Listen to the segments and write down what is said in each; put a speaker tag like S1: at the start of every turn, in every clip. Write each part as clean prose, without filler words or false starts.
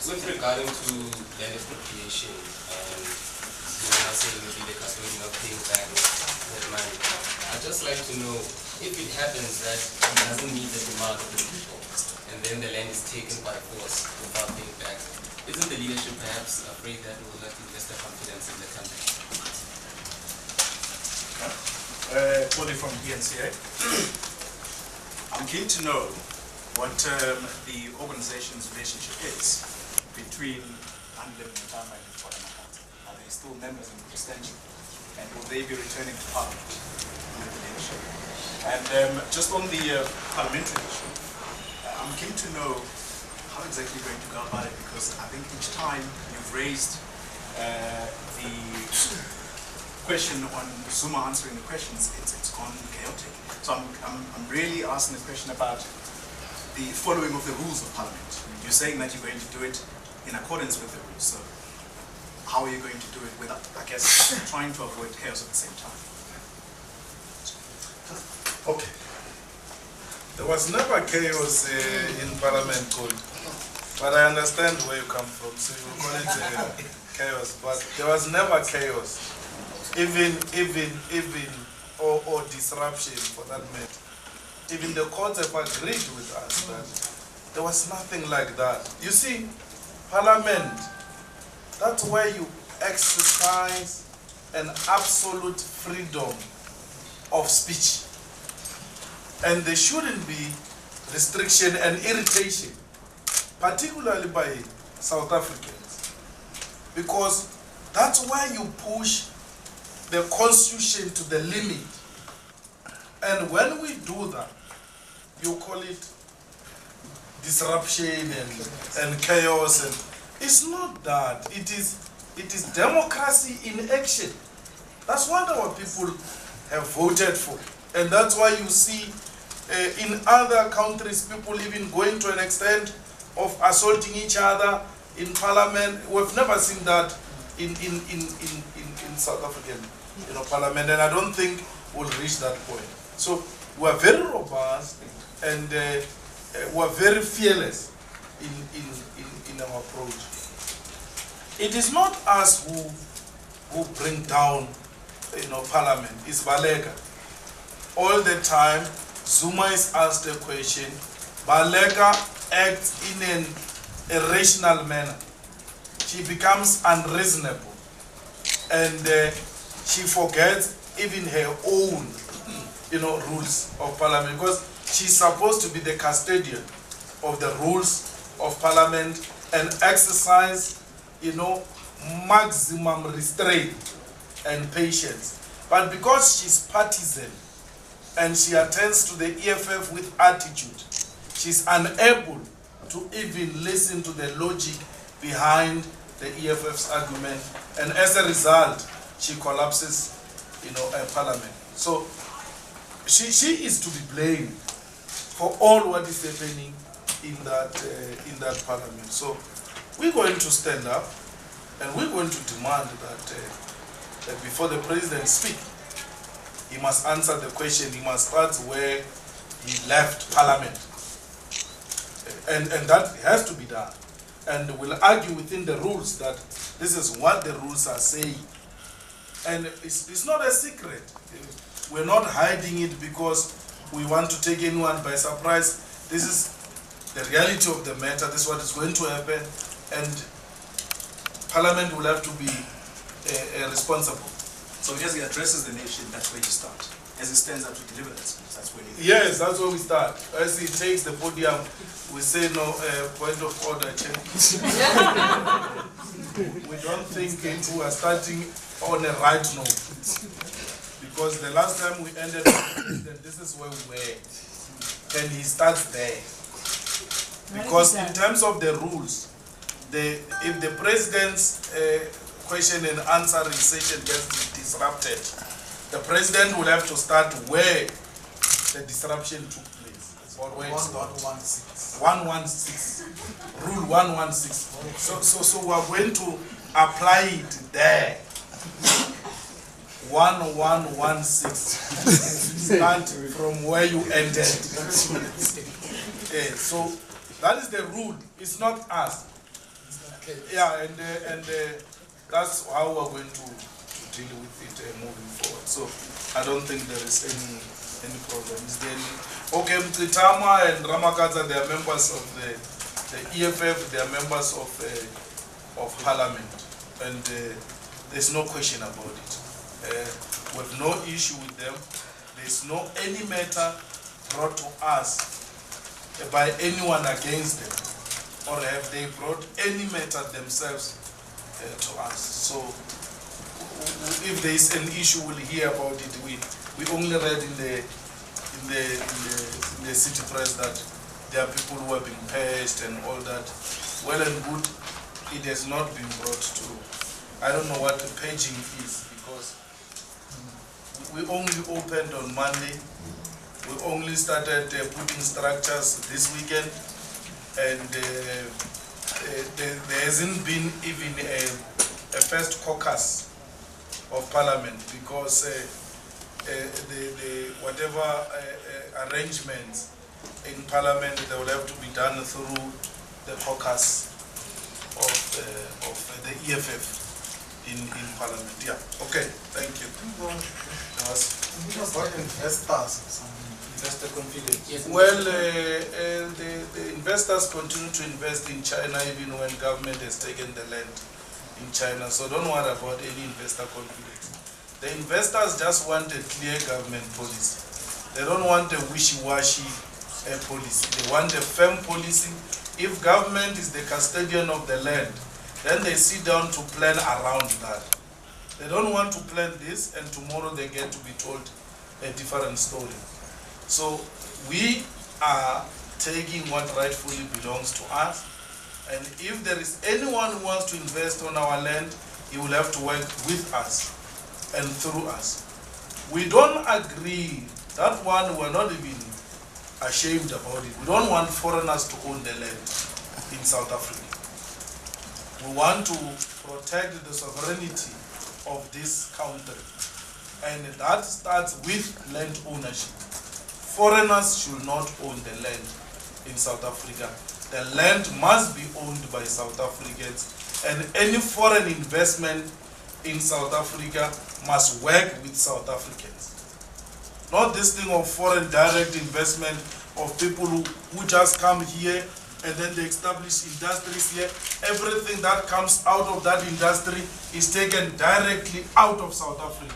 S1: With regarding to land expropriation and also maybe the custodian of paying back that money, I'd just like to know if it happens that it doesn't meet the demand of the people and then the land is taken by force without paying back, isn't the leadership perhaps afraid that it will not invest their confidence in the country?
S2: Tony from DNCA. I'm keen to know what the organization's relationship is between Unlimited Retirement and PARLIANMENT. Are they still members in the extension? And will they be returning to Parliament with the leadership? And just on the parliamentary issue, I'm keen to know how exactly you're going to go about it, because I think each time you've raised the question on ZUMA answering the questions, it's gone chaotic. So I'm really asking the question about the following of the rules of Parliament. You're saying that you're going to do it in accordance with the rules. So how are you going to do it without, I guess, trying to avoid chaos at the same time?
S3: Okay. There was never chaos in Parliament Code, but I understand where you come from, so you call it chaos. But there was never chaos, or disruption for that matter. Even the courts have agreed with us that there was nothing like that. You see, Parliament, that's where you exercise an absolute freedom of speech. And there shouldn't be restriction and irritation, particularly by South Africans, because that's where you push the constitution to the limit. And when we do that, you call it disruption and chaos, and it's not that. It is democracy in action. That's what our people have voted for, and that's why you see in other countries people even going to an extent of assaulting each other in Parliament. We've never seen that in South African Parliament, and I don't think we'll reach that point. So we're very robust and we're very fearless in our approach. It is not us who bring down Parliament. It's Baleka. All the time ZUMA is asked a question, Baleka acts in an irrational manner. She becomes unreasonable, and she forgets even her own rules of Parliament, because she's supposed to be the custodian of the rules of Parliament and exercise maximum restraint and patience. But because she's partisan and she attends to the EFF with attitude, she's unable to even listen to the logic behind the EFF's argument, and as a result, she collapses, Parliament. So she is to be blamed for all what is happening in that Parliament. So we're going to stand up and we're going to demand that before the president speaks, he must answer the question. He must start where he left Parliament, and that has to be done. And we'll argue within the rules that this is what the rules are saying. And it's not a secret. We're not hiding it because we want to take anyone by surprise. This is the reality of the matter. This is what is going to happen. And Parliament will have to be responsible.
S2: So as he addresses the nation, that's where you start. As he stands up to deliver that speech, that's where you
S3: Yes, that's where we start. As he takes the podium, we say no, point of order, check. We don't think we are starting on a right note. Because the last time we ended up, this is where we were. And he starts there. Because in terms of the rules, if the president's question and answering session gets disrupted, the president will have to start where the disruption took place. Or where it's 116. 116. Rule 116. So we are going to apply it there. 1116. Start from where you ended. So that is the rule. It's not us. It's Yeah, and that's how we're going to deal with it moving forward. So I don't think there is any problem. Is there any? Okay, Mkitama and Ramakaza, they are members of the EFF, they are members of Parliament, and there's no question about it. We have no issue with them. There's no any matter brought to us by anyone against them, or have they brought any matter themselves to us. So if there is an issue, we'll hear about it. We only read in the city press that there are people who have been paged and all that. Well and good, it has not been brought to. I don't know what the paging is, because we only opened on Monday. We only started putting structures this weekend, and there hasn't been even a first caucus of Parliament, because the whatever arrangements in Parliament, they will have to be done through the caucus of the EFF in Parliament. Yeah. Okay. Thank you.
S1: Investor confidence. Yes,
S3: Well, the investors continue to invest in China even when government has taken the land in China. So don't worry about any investor confidence. The investors just want a clear government policy. They don't want a wishy-washy policy. They want a firm policy. If government is the custodian of the land, then they sit down to plan around that. They don't want to plan this and tomorrow they get to be told a different story. So we are taking what rightfully belongs to us, and if there is anyone who wants to invest on our land, he will have to work with us and through us. We don't agree, that one we're not even ashamed about it. We don't want foreigners to own the land in South Africa. We want to protect the sovereignty of this country, and that starts with land ownership. Foreigners should not own the land in South Africa. The land must be owned by South Africans, and any foreign investment in South Africa must work with South Africans. Not this thing of foreign direct investment of people who just come here and then they establish industries here. Everything that comes out of that industry is taken directly out of South Africa,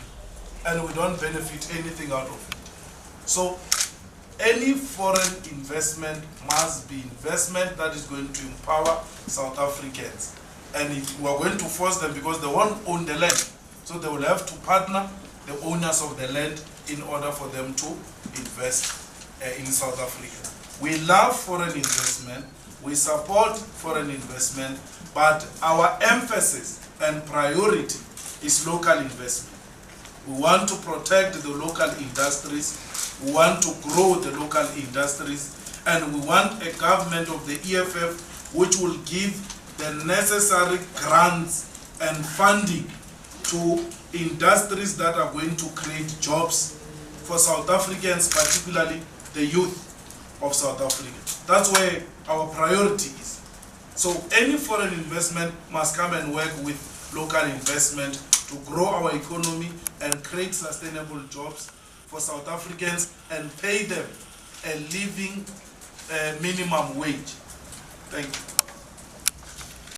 S3: and we don't benefit anything out of it. So any foreign investment must be investment that is going to empower South Africans. And if we are going to force them, because they won't own the land, so they will have to partner the owners of the land in order for them to invest in South Africa. We love foreign investment, we support foreign investment, but our emphasis and priority is local investment. We want to protect the local industries, we want to grow the local industries, and we want a government of the EFF which will give the necessary grants and funding to industries that are going to create jobs for South Africans, particularly the youth of South Africa. That's where our priority is. So any foreign investment must come and work with local investment to grow our economy and create sustainable jobs for South Africans and pay them a living minimum wage. Thank you.